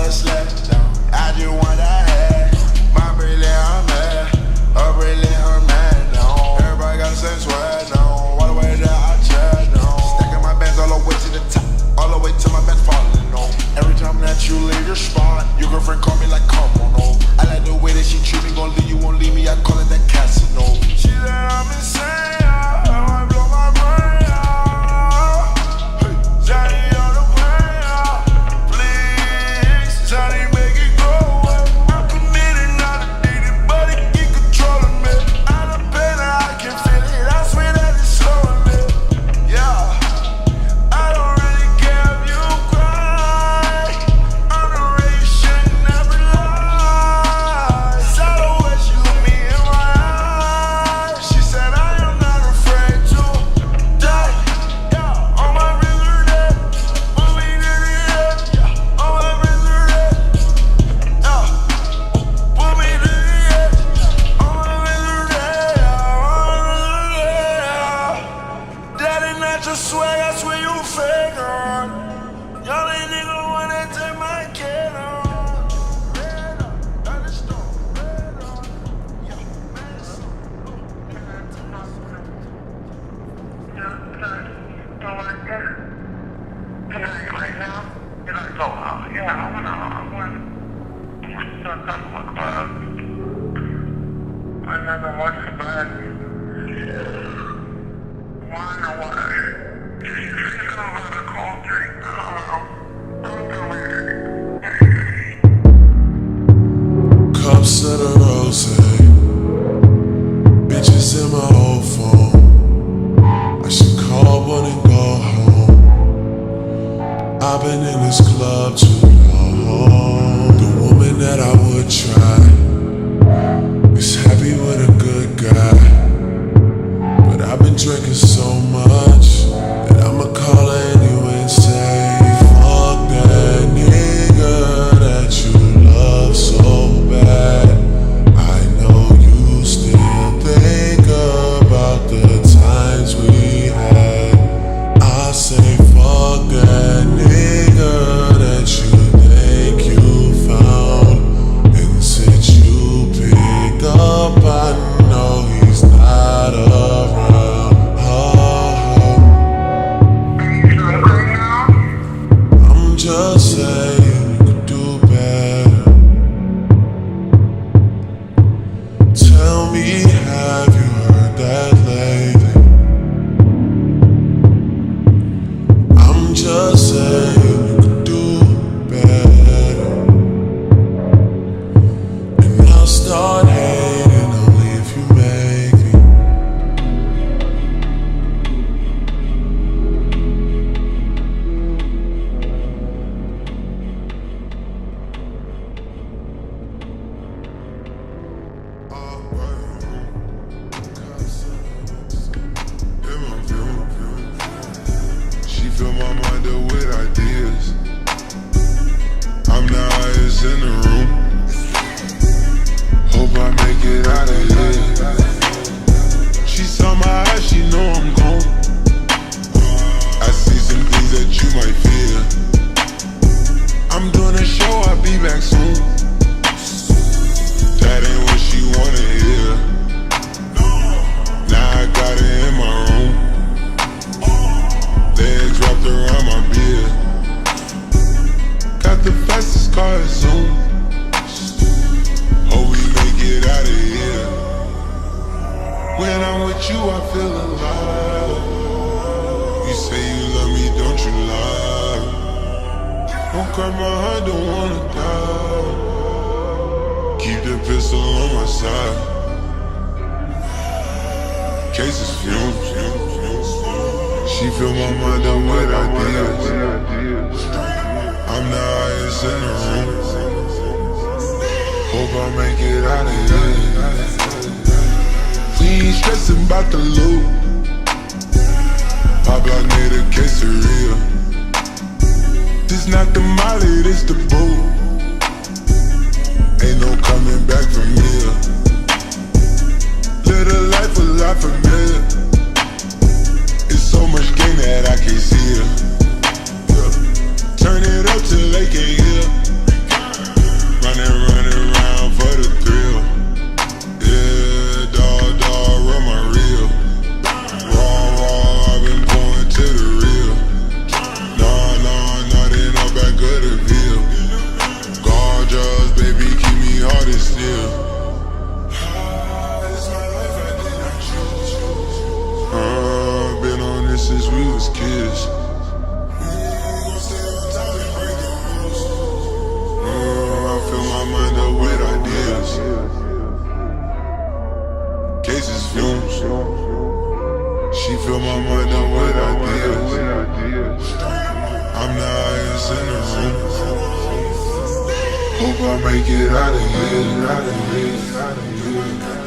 a slap. I just want that head. My brilliant, I'm mad. Her brilliant, her mad. No. Everybody got the same swag. No. All the way there, I chat. No. Stacking my bands all the way to the top. All the way till my back's falling. No. Every time that you leave your spot, your girlfriend call me like, come on. No. I like the way that she treat me. Gon' leave you, won't leave me. I call it that casino. She said I'm insane. I might blow my brain out. Hey, Johnny on the way out. Please, Johnny, make it go up. I'm committed, not addicted, but it keep controlling me. I done pain, I can feel it. I swear that it's slowing me. Yeah, I don't really care if you cry. I'm the race, you should never lie. Saw the way she looked me in my eyes. She said I am not afraid to die. Yeah, on my razor dead. Put me to the end. Yeah, on my razor dead. Yeah, put me to the end. On my razor dead. Yeah, on my razor dead. That ain't not your swag, I swear you fake on. Y'all ain't nigga wanna take my kid on. Red on, thunderstorm, red on. Yeah, medicine. Cups of the rose, bitches in my old phone. I should call one and go home. I've been in this club too long. The woman that I would try is happy with a good guy, but I've been drinking so much that I'ma call her anyway and say, fuck that nigga that you love so bad. I know you still think about the times we had. I say fuck that nigga that you think you found, and since you pick up, I know he's not around. I'm just saying you could do better. Tell me, have you heard that lately? I'm just saying you could do better. And I'll start hating only if you make me. She fill my mind up with ideas. I'm the highest in the room. Hope I make it out of here. She saw my eyes, she know I'm gone. I see some things that you might fear. I'm doing a show, I'll be back soon. That ain't what she wanna hear. Now I got it in my room. Legs wrapped around my beard. Got the fastest car at Zoom. Hope we make it out of here. When I'm with you, I feel alive. You say you love me, don't you lie? Don't cry my heart, don't wanna die. Keep the pistol on my side. Cases fumes. She fill my mind up with ideas. I'm the highest in the room. Hope I make it out of here. We ain't stressing about the loot. Pop out need a quesadilla. This not the molly, this the boot. Ain't no coming back from here. Live a life a lot familiar. It's so much game that I can't see it. Turn it up till they can't hear. marvins in the room. Hope I make it out of here.